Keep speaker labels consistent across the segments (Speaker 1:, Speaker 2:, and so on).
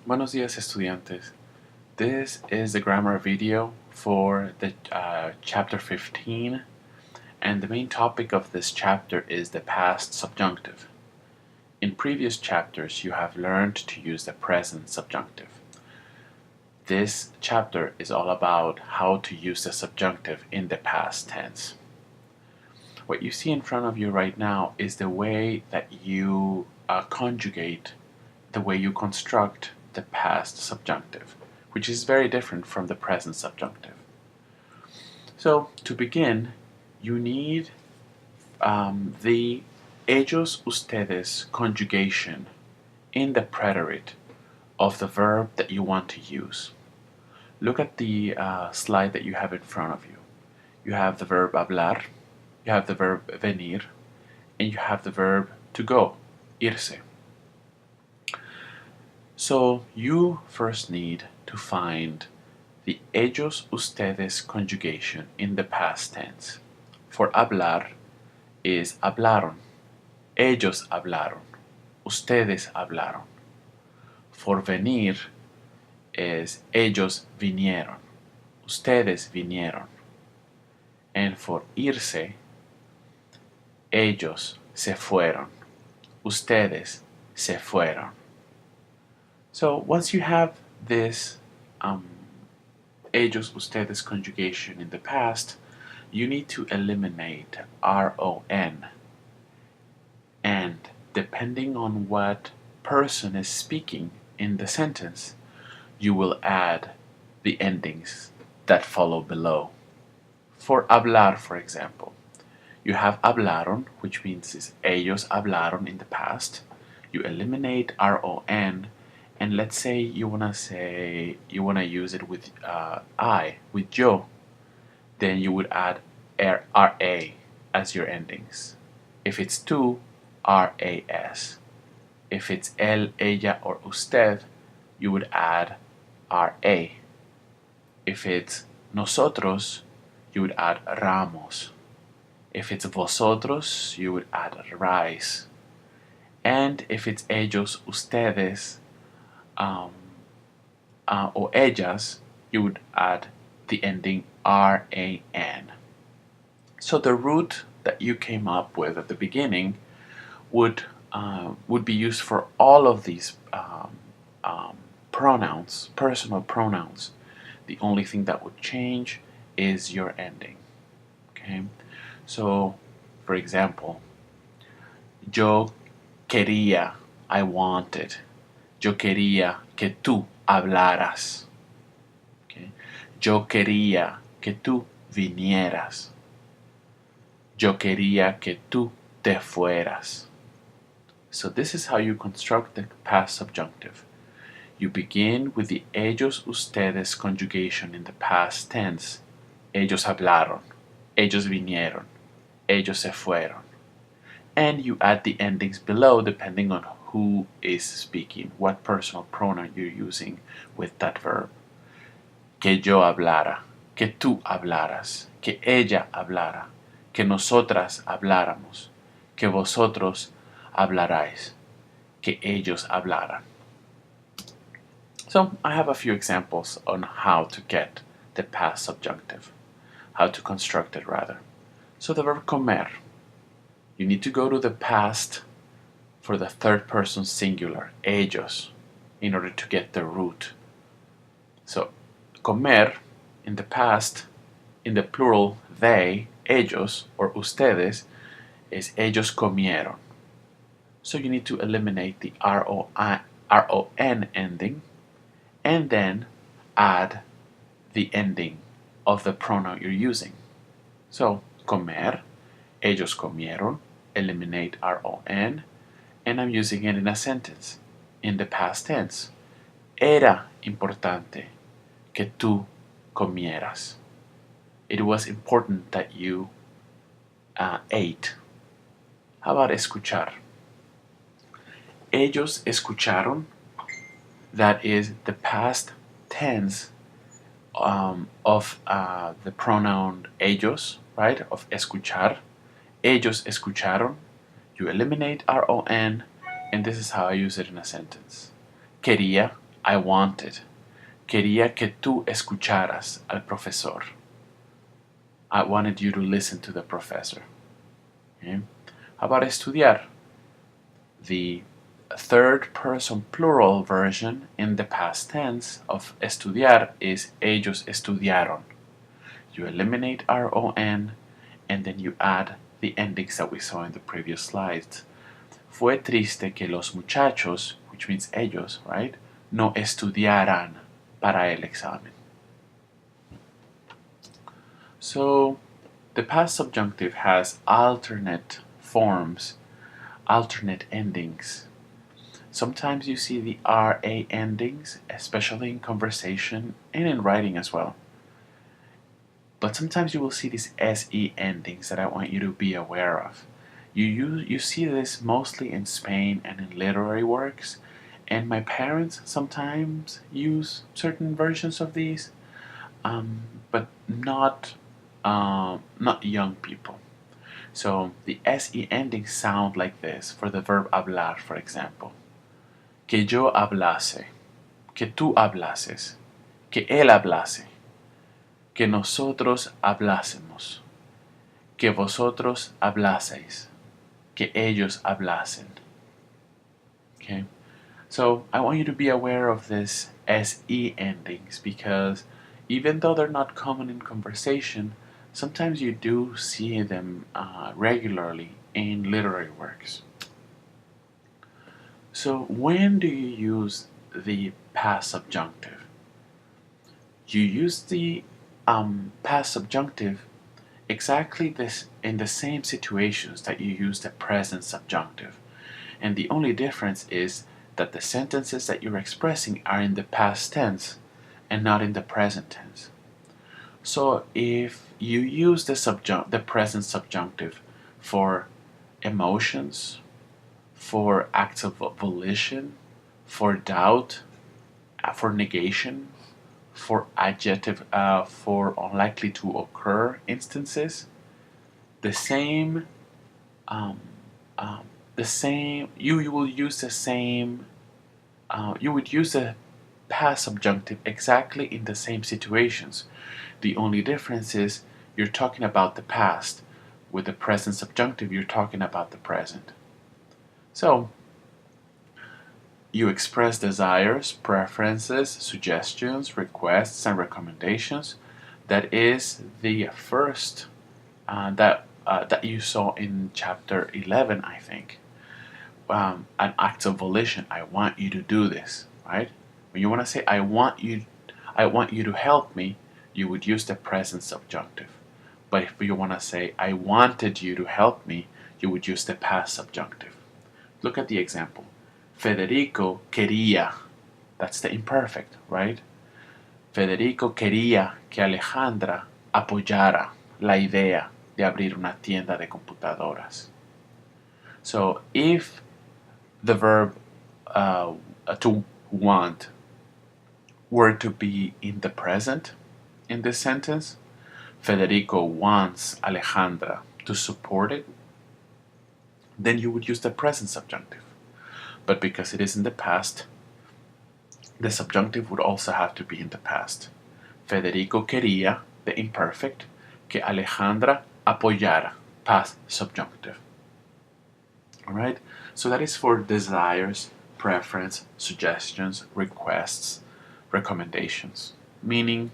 Speaker 1: Buenos días, estudiantes. This is the grammar video for the chapter 15, and the main topic of this chapter is the past subjunctive. In previous chapters, you have learned to use the present subjunctive. This chapter is all about how to use the subjunctive in the past tense. What you see in front of you right now is the way that you conjugate, the way you construct the past subjunctive, which is very different from the present subjunctive. So, to begin, you need the ellos, ustedes conjugation in the preterite of the verb that you want to use. Look at the slide that you have in front of you. You have the verb hablar, you have the verb venir, and you have the verb to go, irse. So you first need to find the ellos, ustedes conjugation in the past tense. For hablar is hablaron, ellos hablaron, ustedes hablaron. For venir es ellos vinieron, ustedes vinieron. And for irse, ellos se fueron, ustedes se fueron. So once you have this ellos, ustedes conjugation in the past, you need to eliminate RON. And depending on what person is speaking in the sentence, you will add the endings that follow below. For hablar, for example, you have hablaron, which means is ellos hablaron in the past. You eliminate RON, and let's say you wanna use it with I, with yo, then you would add RA as your endings. If it's tú, RAS. If it's él, ella, or usted, you would add RA. If it's nosotros, you would add ramos. If it's vosotros, you would add rais. And if it's ellos, ustedes, or ellas, you would add the ending RAN. So the root that you came up with at the beginning would be used for all of these pronouns, personal pronouns. The only thing that would change is your ending. Okay? So, for example, yo quería, I wanted. Yo quería que tú hablaras. Okay? Yo quería que tú vinieras. Yo quería que tú te fueras. So this is how you construct the past subjunctive. You begin with the ellos, ustedes conjugation in the past tense. Ellos hablaron. Ellos vinieron. Ellos se fueron. And you add the endings below depending on who is speaking, what personal pronoun you're using with that verb. Que yo hablara, que tú hablaras, que ella hablara, que nosotras habláramos, que vosotros hablarais, que ellos hablaran. So I have a few examples on how to get the past subjunctive, how to construct it rather. So the verb comer, you need to go to the past for the third person singular, ellos, in order to get the root. So comer in the past, in the plural, they, ellos, or ustedes, is ellos comieron. So you need to eliminate the RON ending and then add the ending of the pronoun you're using. So comer, ellos comieron, eliminate RON, and I'm using it in a sentence in the past tense. Era importante que tú comieras. It was important that you ate. How about escuchar? Ellos escucharon, that is the past tense of the pronoun ellos, right? Of escuchar. Ellos escucharon. You eliminate RON, and this is how I use it in a sentence. Quería, I wanted. Quería que tú escucharas al profesor. I wanted you to listen to the professor. Okay? How about estudiar? The third person plural version in the past tense of estudiar is ellos estudiaron. You eliminate RON and then you add the endings that we saw in the previous slides. Fue triste que los muchachos, which means ellos, right, no estudiaran para el examen. So the past subjunctive has alternate forms, alternate endings. Sometimes you see the RA endings, especially in conversation and in writing as well. But sometimes you will see these SE endings that I want you to be aware of. You see this mostly in Spain and in literary works, and my parents sometimes use certain versions of these, but not young people. So the SE endings sound like this for the verb hablar, for example. Que yo hablase, que tú hablases, que él hablase, que nosotros hablásemos, que vosotros hablaseis, que ellos hablasen. Okay? So I want you to be aware of this SE endings because even though they're not common in conversation, sometimes you do see them regularly in literary works. So when do you use the past subjunctive? You use the past subjunctive exactly this in the same situations that you use the present subjunctive. And the only difference is that the sentences that you're expressing are in the past tense and not in the present tense. So if you use the present subjunctive for emotions, for acts of volition, for doubt, for negation, for adjective, for unlikely to occur instances, the same, you will use the same, you would use the past subjunctive exactly in the same situations. The only difference is you're talking about the past. With the present subjunctive, you're talking about the present. So, you express desires, preferences, suggestions, requests, and recommendations. That is the first that you saw in chapter 11, I think. An act of volition. I want you to do this, right? When you want to say I want you to help me, you would use the present subjunctive. But if you want to say I wanted you to help me, you would use the past subjunctive. Look at the example. Federico quería. That's the imperfect, right? Federico quería que Alejandra apoyara la idea de abrir una tienda de computadoras. So if the verb to want were to be in the present in this sentence, Federico wants Alejandra to support it, then you would use the present subjunctive. But because it is in the past, the subjunctive would also have to be in the past. Federico quería, the imperfect, que Alejandra apoyara, past subjunctive. Alright? So that is for desires, preference, suggestions, requests, recommendations. Meaning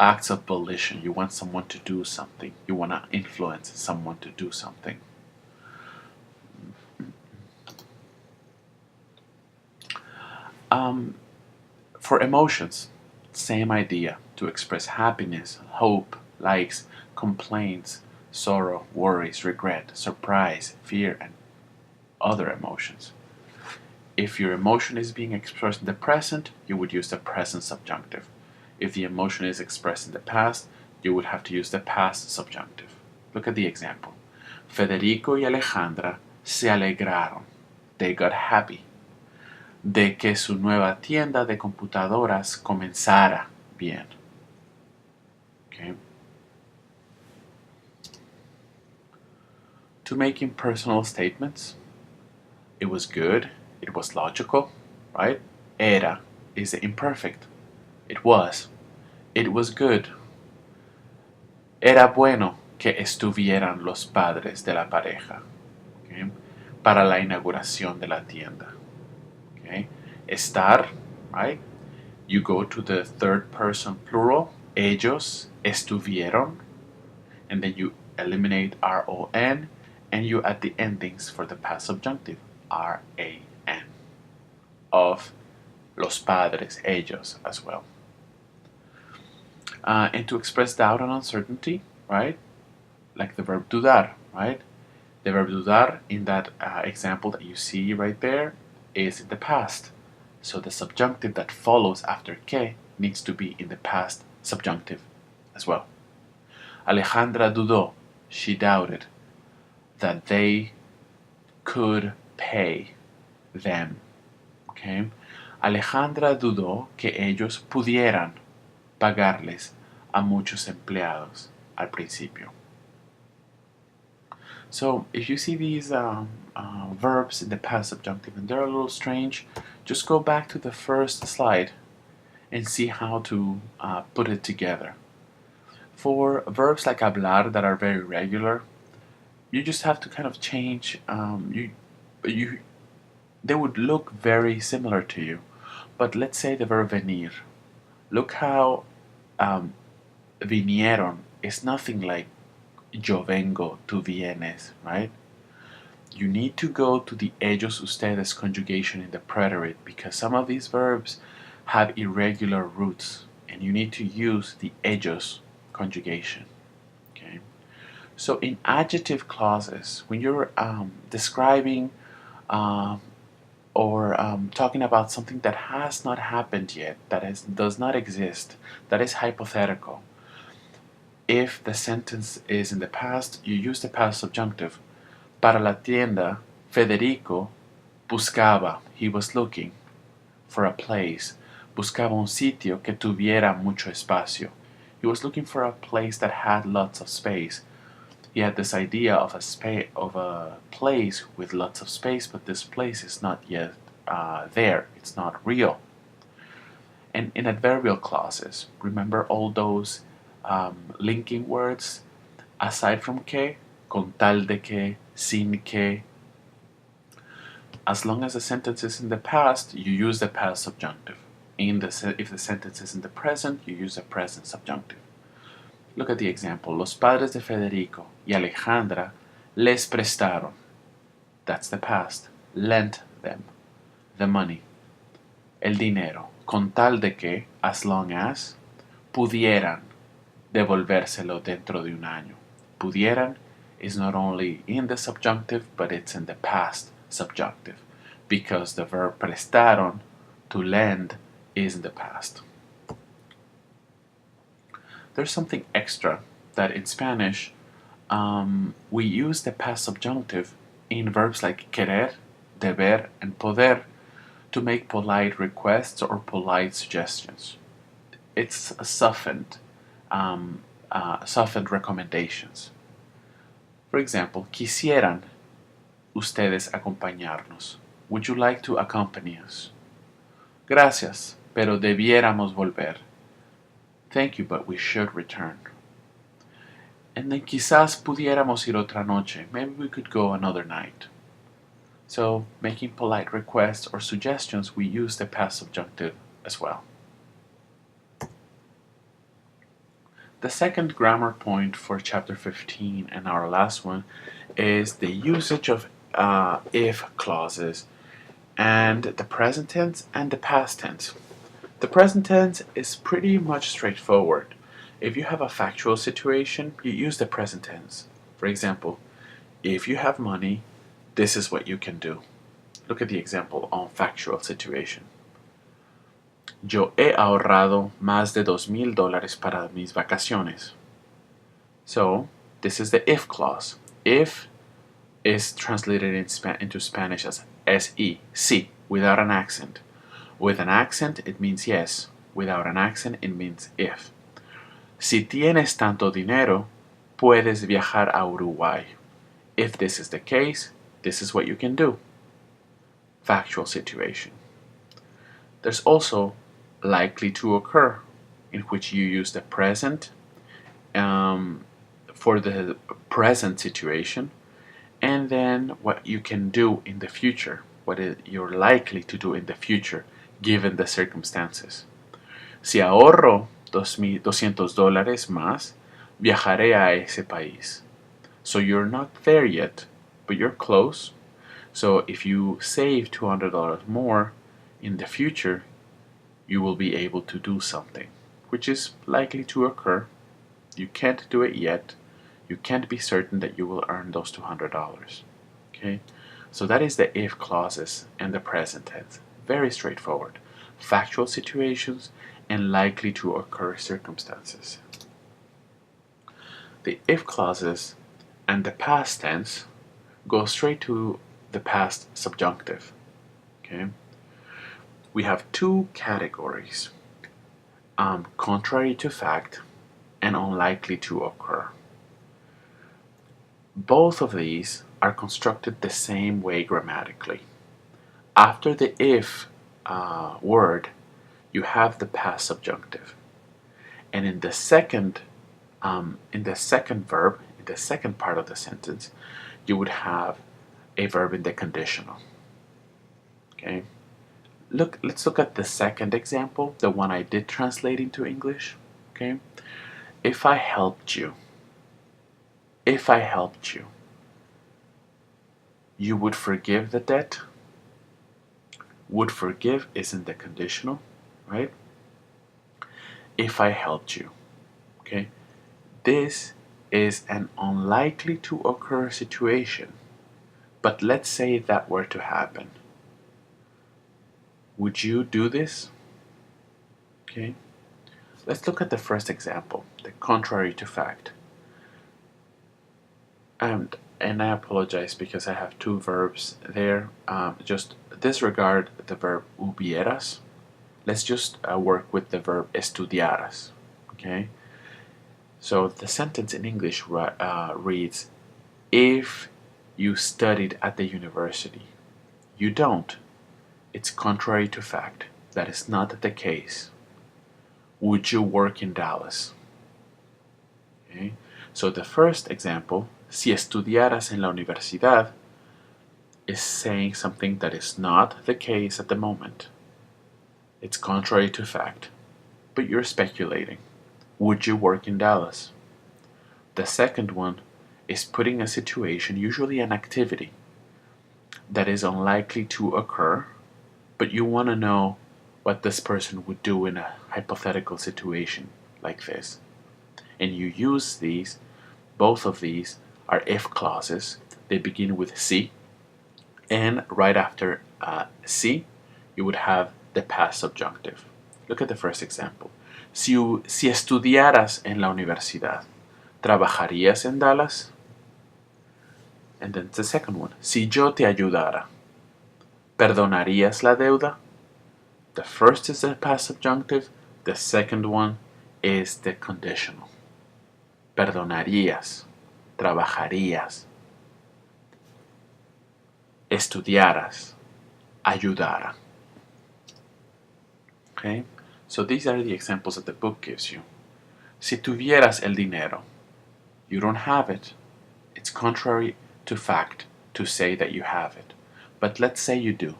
Speaker 1: acts of volition. You want someone to do something. You want to influence someone to do something. For emotions, same idea. To express happiness, hope, likes, complaints, sorrow, worries, regret, surprise, fear, and other emotions. If your emotion is being expressed in the present, you would use the present subjunctive. If the emotion is expressed in the past, you would have to use the past subjunctive. Look at the example. Federico y Alejandra se alegraron. They got happy de que su nueva tienda de computadoras comenzara bien. Okay. To making personal statements, it was good, it was logical, right? Era, is the imperfect. It was. It was good. Era bueno que estuvieran los padres de la pareja, okay, para la inauguración de la tienda. Okay. Estar, right? You go to the third person plural. Ellos estuvieron. And then you eliminate RON. And you add the endings for the past subjunctive. RAN. Of los padres, ellos, as well. And to express doubt and uncertainty, right? Like the verb dudar, right? The verb dudar in that example that you see right there is in the past. So the subjunctive that follows after que needs to be in the past subjunctive as well. Alejandra dudó. She doubted that they could pay them. Okay? Alejandra dudó que ellos pudieran pagarles a muchos empleados al principio. So if you see these verbs in the past subjunctive and they're a little strange, just go back to the first slide and see how to put it together. For verbs like hablar that are very regular, you just have to kind of change. They would look very similar to you, but let's say the verb venir. Look how vinieron is nothing like yo vengo, tú vienes, right? You need to go to the ellos ustedes conjugation in the preterite because some of these verbs have irregular roots and you need to use the ellos conjugation. Okay? So in adjective clauses, when you're describing or talking about something that has not happened yet, does not exist, that is hypothetical. If the sentence is in the past, you use the past subjunctive. Para la tienda, Federico buscaba, he was looking for a place. Buscaba un sitio que tuviera mucho espacio. He was looking for a place that had lots of space. He had this idea of a place with lots of space, but this place is not yet there. It's not real. And in adverbial clauses, remember all those linking words aside from que, con tal de que, sin que. As long as the sentence is in the past, you use the past subjunctive. If the sentence is in the present, you use the present subjunctive. Look at the example. Los padres de Federico y Alejandra les prestaron. That's the past. Lent them the money. El dinero. Con tal de que, as long as, pudieran devolvérselo dentro de un año. Pudieran is not only in the subjunctive, but it's in the past subjunctive because the verb prestaron, to lend, is in the past. There's something extra that in Spanish we use the past subjunctive in verbs like querer, deber, and poder to make polite requests or polite suggestions. It's softened recommendations. For example, quisieran ustedes acompañarnos. Would you like to accompany us? Gracias, pero debiéramos volver. Thank you, but we should return. And then quizás pudiéramos ir otra noche. Maybe we could go another night. So, making polite requests or suggestions, we use the past subjunctive as well. The second grammar point for chapter 15 and our last one is the usage of if clauses and the present tense and the past tense. The present tense is pretty much straightforward. If you have a factual situation, you use the present tense. For example, if you have money, this is what you can do. Look at the example on factual situation. Yo he ahorrado más de $2,000 para mis vacaciones. So, this is the if clause. If is translated into Spanish as SE, sí, without an accent. With an accent, it means yes. Without an accent, it means if. Si tienes tanto dinero, puedes viajar a Uruguay. If this is the case, this is what you can do. Factual situation. There's also likely to occur, in which you use the present for the present situation, and then what you can do in the future, you're likely to do in the future given the circumstances. Si ahorro $200 más, viajaré a ese país. So you're not there yet, but you're close. So if you save $200 more in the future, you will be able to do something, which is likely to occur. You can't do it yet. You can't be certain that you will earn those $200. Okay? So that is the if clauses and the present tense. Very straightforward. Factual situations and likely to occur circumstances. The if clauses and the past tense go straight to the past subjunctive. Okay? We have two categories, contrary to fact and unlikely to occur. Both of these are constructed the same way grammatically. After the if word, you have the past subjunctive, and in the second verb, in the second part of the sentence, you would have a verb in the conditional. Okay. Let's look at the second example, the one I did translate into English. Okay. If I helped you, you would forgive the debt. Would forgive is in the conditional, right? If I helped you, okay? This is an unlikely to occur situation, but let's say that were to happen. Would you do this? Okay. Let's look at the first example, the contrary to fact. And I apologize because I have two verbs there. Just disregard the verb hubieras. Let's just work with the verb estudiaras. Okay. So the sentence in English reads, if you studied at the university. You don't. It's contrary to fact. That is not the case. Would you work in Dallas? Okay. So the first example, si estudiaras en la universidad, is saying something that is not the case at the moment. It's contrary to fact, but you're speculating. Would you work in Dallas? The second one is putting a situation, usually an activity, that is unlikely to occur, but you want to know what this person would do in a hypothetical situation like this. And you use these, both of these are if clauses. They begin with si, and right after si, you would have the past subjunctive. Look at the first example. Si estudiaras en la universidad, ¿trabajarías en Dallas? And then the second one. Si yo te ayudara, ¿perdonarías la deuda? The first is the past subjunctive. The second one is the conditional. Perdonarías, trabajarías, estudiaras, ayudara. Okay? So these are the examples that the book gives you. Si tuvieras el dinero, you don't have it. It's contrary to fact to say that you have it. But let's say you do.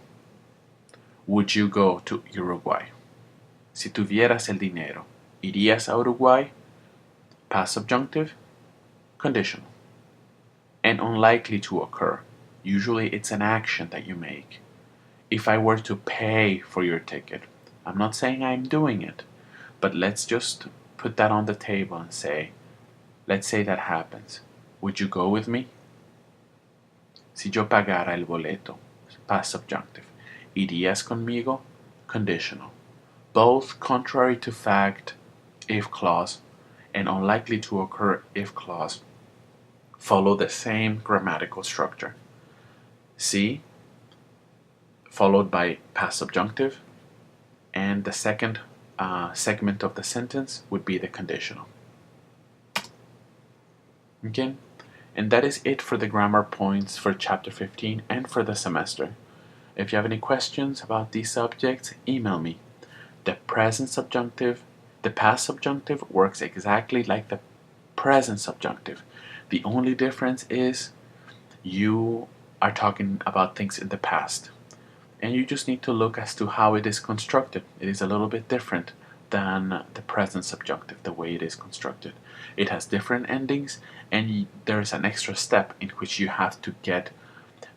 Speaker 1: Would you go to Uruguay? Si tuvieras el dinero, ¿irías a Uruguay? Past subjunctive, conditional. And unlikely to occur. Usually it's an action that you make. If I were to pay for your ticket, I'm not saying I'm doing it, but let's just put that on the table and say, let's say that happens. Would you go with me? Si yo pagara el boleto, past subjunctive. ¿Irías conmigo? Conditional. Both contrary to fact, if clause, and unlikely to occur if clause follow the same grammatical structure. Si, followed by past subjunctive, and the second segment of the sentence would be the conditional. And that is it for the grammar points for chapter 15 and for the semester. If you have any questions about these subjects, email me. The past subjunctive works exactly like the present subjunctive. The only difference is you are talking about things in the past. And you just need to look as to how it is constructed. It is a little bit different than the present subjunctive, the way it is constructed. It has different endings, and there is an extra step in which you have to get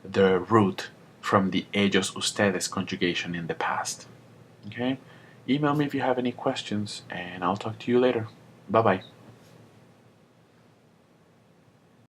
Speaker 1: the root from the ellos ustedes conjugation in the past. Okay? Email me if you have any questions, and I'll talk to you later. Bye bye.